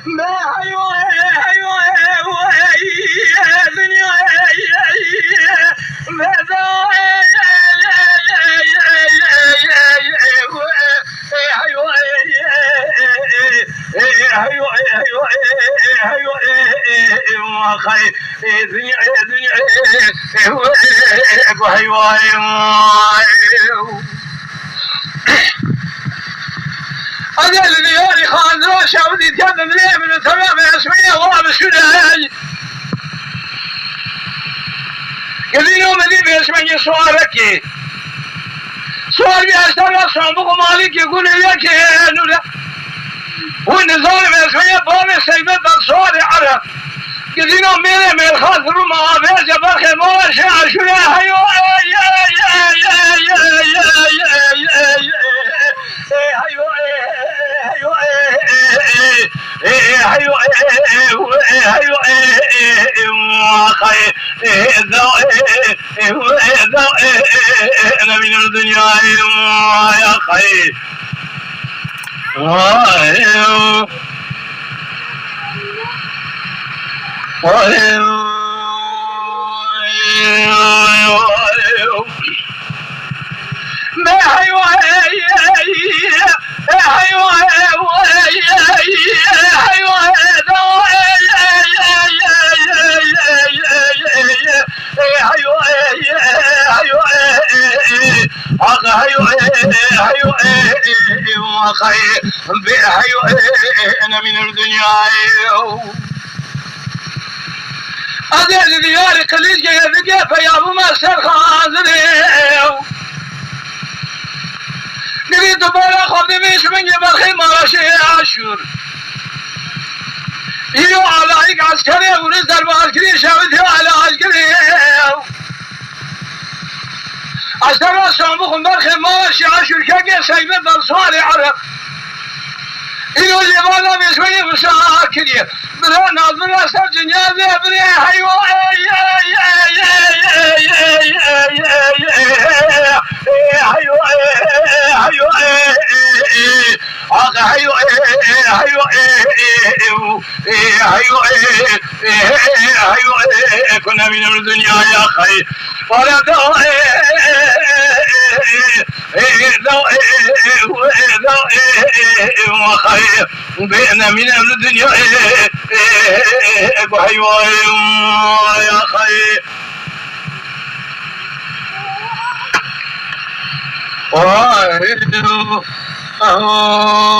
ما أيوة دنيا هذا اللي خان روشة ودي تكمل ليه من تمام اسمية والله بسكناي قال يوم ذي بيسمعني سؤالك سؤال بيستمع صندوق مالك يقول لك لا والنظام بيسمعني بابي سيبت السؤال عرب قال يوم ميري من الخاطر ما بيجي بخي مواشي عشوية هيو أنا من الدنيا يا خير أنا من الدنيا أدل دياري قليل جاي ذقيفة يا أبو مصر خازني نريد بلا خذ ميش من يبخي مرشي عشور يو على عيق عسكري ونزل بعسكري شاوتي على عسكري عسكري صامخ برخي مرشي عشور كاكي سيبت الصالي عرب إنه اللي بالا بيسوي مساكني بلا ناظر أسر جنازة بني حيوة كنا من الدنيا يا خير ولا وخير بينا من الدنيا يا خير Oh